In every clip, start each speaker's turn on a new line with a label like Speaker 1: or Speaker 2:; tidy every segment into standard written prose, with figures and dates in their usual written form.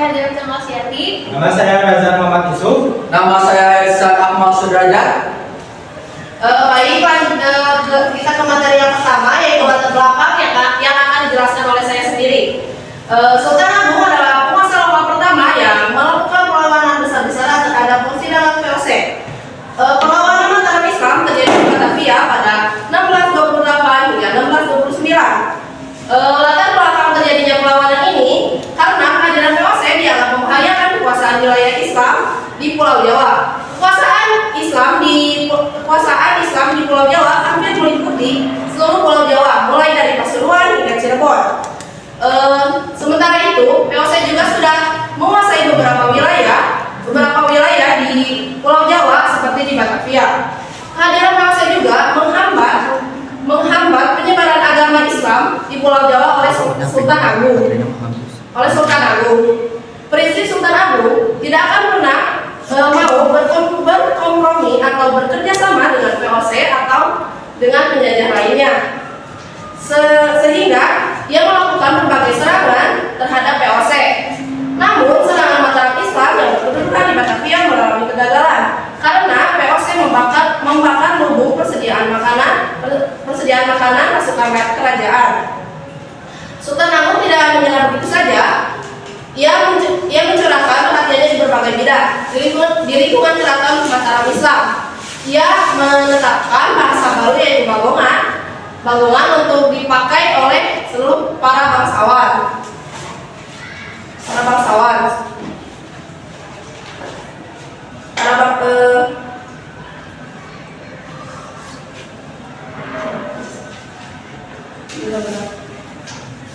Speaker 1: Hajar Jamal Siati.
Speaker 2: Nama saya Razak Muhammad Yusuf.
Speaker 3: Nama saya Irsa Akmal Sudrajat.
Speaker 1: Baik, kita ke materi yang pertama, yaitu latar belakang yang akan dijelaskan oleh saya sendiri. Sultan Agung adalah penguasa lokal pertama yang melakukan perlawanan besar-besaran terhadap fungsi dalam VOC. Perlawanan Mataram Islam terjadi di Batavia pada 1628 hingga 1629. Latar belakang terjadinya perlawanan ini karena kehadiran VOC dianggap membahayakan kekuasaan wilayah Islam di Pulau Jawa. Kekuasaan Islam di Pulau Jawa hampir meliputi seluruh Pulau Jawa, mulai dari Pasuruan hingga Cirebon. Sementara itu, VOC juga sudah menguasai beberapa wilayah di Pulau Jawa seperti di Batavia. Kehadiran VOC juga menghambat penyebaran agama Islam di Pulau Jawa oleh Sultan Agung. Prinsip Sultan Agung tidak akan pernah mau berkompromi atau bekerja sama dengan VOC atau dengan penjajah lainnya, sehingga ia melakukan berbagai serangan terhadap VOC. Namun serangan Mataram Islam yang berkedudukan di Batavia mengalami kegagalan karena VOC membakar lubung persediaan makanan pasukan kerajaan. Sultan Agung tidak menyerah begitu saja. Ia mencurahkan perhatiannya di berbagai bidang di lingkungan keraton Mataram Islam. Ia menetapkan bahasa baru yaitu Bagongan untuk dipakai oleh seluruh para bangsawan.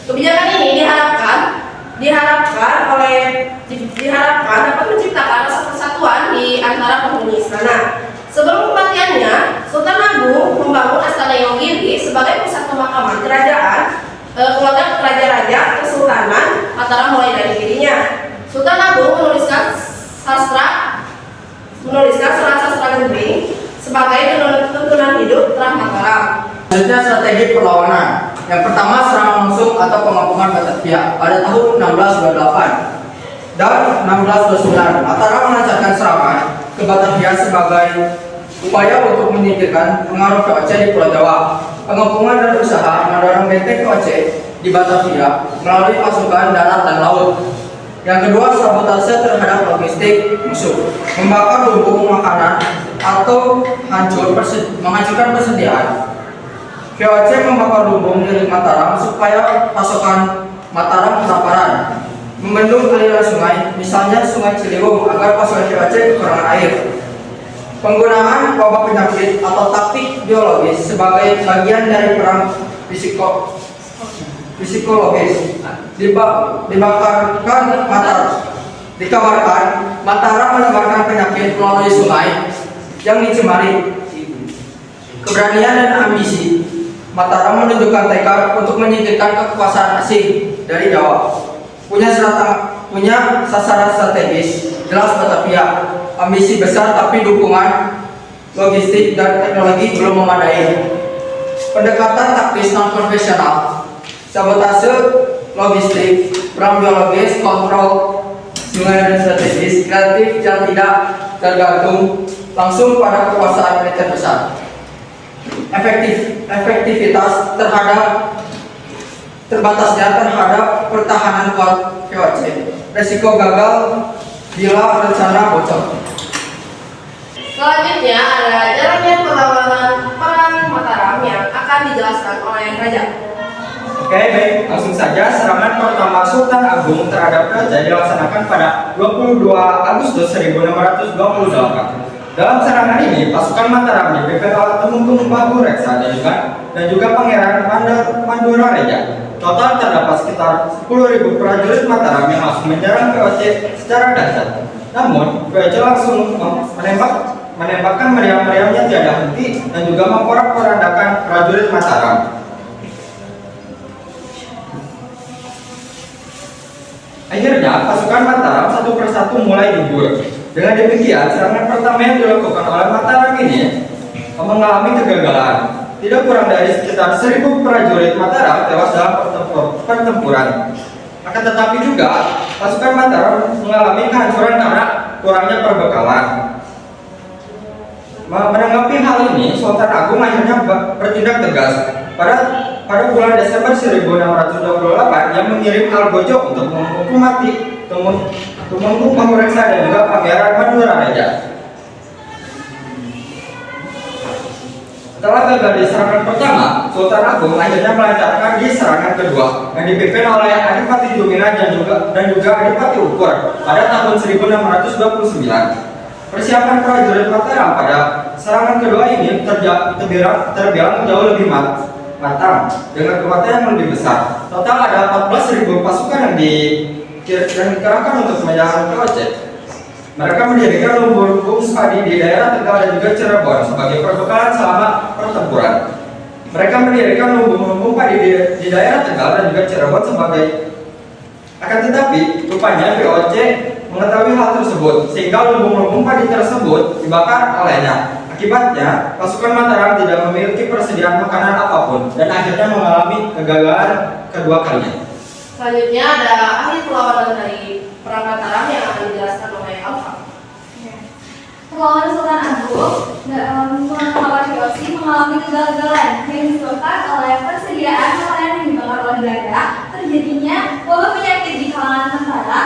Speaker 1: Kebijakan ini diharapkan dapat menciptakan rasa persatuan di antara penghuni istana. Sebelum kematiannya, Sultan Agung membangun Astana Yonggiri sebagai pusat pemakaman kerajaan keluarga raja-raja Kesultanan Mataram mulai dari dirinya. Sultan Agung menuliskan surat sastra Gendring sebagai tuntunan hidup terhadap Mataram.
Speaker 3: Selanjutnya strategi perlawanan. Yang pertama, serangan langsung atau pengapungan Batavia pada tahun 1628 dan 1629. Mataram melancarkan serangan ke Batavia sebagai upaya untuk menyingkirkan pengaruh VOC di Pulau Jawa. Pengepungan dan usaha mendorong benteng VOC di Batavia melalui pasukan darat dan laut. Yang kedua, sabotase terhadap logistik musuh, membakar lumbung makanan atau menghancurkan persediaan. VOC membakar lumbung milik Mataram supaya pasukan Mataram kelaparan, membendung aliran sungai, misalnya Sungai Ciliwung, agar pasukan VOC kekurangan air. Penggunaan wabah penyakit atau taktik biologis sebagai bagian dari perang psikologis. Dikabarkan Mataram menebarkan penyakit melalui sungai yang dicemari. Keberanian dan ambisi, Mataram menunjukkan tekad untuk menyingkirkan kekuasaan asing dari Jawa. Punya sasaran strategis jelas Batavia, ambisi besar tapi dukungan logistik dan teknologi belum memadai. Pendekatan taktis non konvensional, sabotase logistik, perang biologis, kontrol sungai dan strategis, kreatif yang tidak tergantung langsung pada kekuasaan militer besar. Efektivitas terbatasnya terhadap pertahanan kuat VOC. Resiko gagal bila rencana bocor.
Speaker 1: Selanjutnya adalah jalannya perlawanan perang Mataram yang akan dijelaskan oleh Raja.
Speaker 2: Oke, baik, langsung saja. Serangan pertama Sultan Agung terhadap raja dilaksanakan pada 22 Agustus 1628. Dalam serangan ini, pasukan Mataram dipimpin oleh Temenggung Bahu Reksa dan juga Pangeran Mandura Reja. Total terdapat sekitar 10.000 prajurit Mataram yang langsung menyerang VOC secara dahsyat. Namun, VOC langsung menembakkan meriam-meriamnya tiada henti dan juga memporak-porandakan prajurit Mataram. Akhirnya, pasukan Mataram satu persatu mulai gugur. Dengan demikian, serangan pertama yang dilakukan oleh Mataram ini mengalami kegagalan. Tidak kurang dari sekitar 1.000 prajurit Mataram tewas dalam pertempuran. Akan tetapi juga, pasukan Mataram mengalami kehancuran karena kurangnya perbekalan. Menanggapi hal ini, Sultan Agung akhirnya bertindak tegas. Pada bulan Desember 1628, yang mengirim Algojo untuk menghukum mati Tumenggung Mahureksa dan juga Pangeran Madura-Raja. Setelah gagal di serangan pertama, Sultan Agung akhirnya melancarkan di serangan kedua yang dipimpin oleh Adipati Dumina dan juga Adipati Ukur pada tahun 1629. Persiapan prajurit Mataram pada serangan kedua ini terbilang jauh lebih matang dengan kekuatan yang lebih besar. Total ada 14.000 pasukan yang dikerahkan untuk menyerang VOC. Mereka mendirikan lumbung padi di daerah Tegal dan juga Cirebon sebagai perbekalan selama pertempuran. Mereka mendirikan lumbung padi di daerah Tegal dan juga Cirebon sebagai. Akan tetapi, rupanya VOC mengetahui hal tersebut sehingga lumbung padi tersebut dibakar olehnya. Akibatnya, pasukan Mataram tidak memiliki persediaan makanan apapun dan akhirnya mengalami kegagalan kedua kalinya.
Speaker 1: Selanjutnya ada ahli perlawanan dari Perang Mataram yang akan dijelaskan oleh Alfa.
Speaker 4: Perlawanan Sultan Agung dalam melawan VOC mengalami kegagalan yang disebabkan oleh persediaan makanan yang dibakar oleh belanda, terjadinya wabah penyakit di kalangan tentara,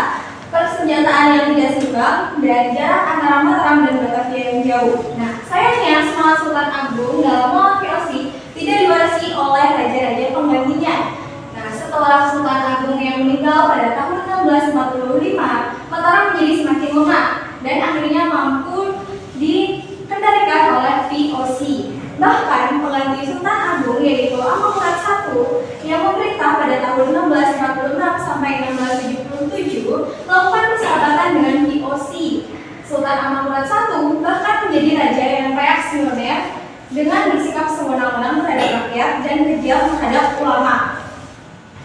Speaker 4: persenjataan yang tidak seimbang, dan jarak antara Mataram dan Batavia yang jauh. Nah, sayangnya semangat Sultan Agung dalam melawan VOC tidak diwarisi oleh raja-raja penggantinya. Nah, setelah Sultan Agung yang meninggal pada tahun 1645, Mataram menjadi semakin lemah dan akhirnya mampu dikendalikan oleh VOC. Bahkan pengganti Sultan Agung yaitu Amangkurat I yang memerintah pada tahun 1646 sampai 1677 melakukan persahabatan dengan VOC. Sultan Amangkurat I bahkan menjadi raja yang reaksioner dengan bersikap sewenang-wenang terhadap rakyat dan kejam terhadap ulama.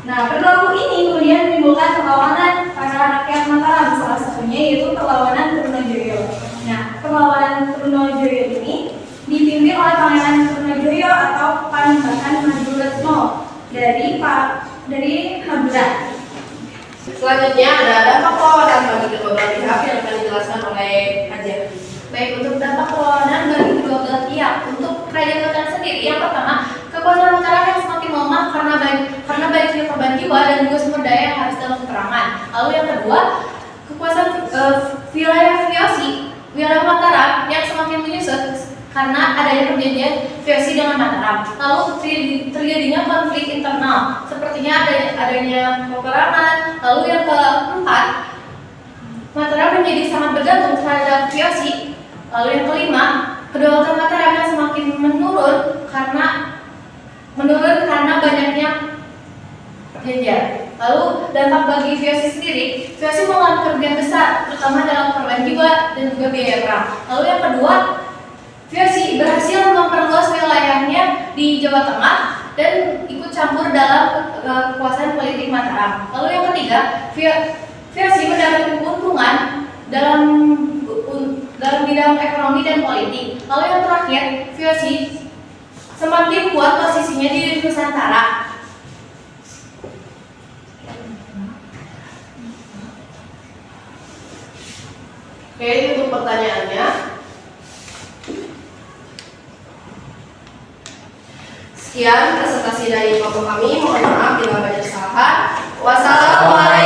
Speaker 4: Nah, perilaku ini kemudian menimbulkan perlawanan para rakyat Mataram, salah satunya yaitu perlawanan Trunojoyo. Nah, perlawanan Trunojoyo ini dipimpin oleh Pangeran Trunojoyo atau Panembahan Maduretno dari Madura.
Speaker 1: Selanjutnya ada dampak perlawanan bagi kedua belah pihak yang akan dijelaskan oleh Hajar.
Speaker 5: Baik, untuk dampak perlawanan bagi kedua belah pihak, untuk kerajaan Mataram sendiri, yang pertama, kekuasaan Mataram yang semakin lemah karena banyaknya korban jiwa dan juga sumber daya yang harus dalam peperangan. Lalu yang kedua, kekuasaan wilayah VOC, wilayah Mataram yang semakin menyusut karena adanya perjanjian VOC dengan Mataram. Lalu terjadinya konflik internal, sepertinya adanya peperangan. Lalu yang keempat, Mataram menjadi sangat bergantung terhadap VOC. Lalu yang kelima, kedaulatan Mataram yang semakin menurun karena banyaknya perjanjian. Lalu dampak bagi VOC sendiri, VOC mengalami kerugian besar, terutama dalam korban jiwa dan juga biaya perang. Lalu yang kedua, VOC berhasil memperluas wilayahnya di Jawa Tengah dan ikut campur dalam kekuasaan politik Mataram. Lalu yang ketiga, VOC mendapat keuntungan dalam bidang ekonomi dan politik. Lalu yang terakhir, VOC semakin kuat posisinya di Nusantara.
Speaker 1: Oke, ini untuk pertanyaannya. Sekian presentasi dari kelompok kami. Mohon maaf bila banyak kesalahan. Wassalamualaikum.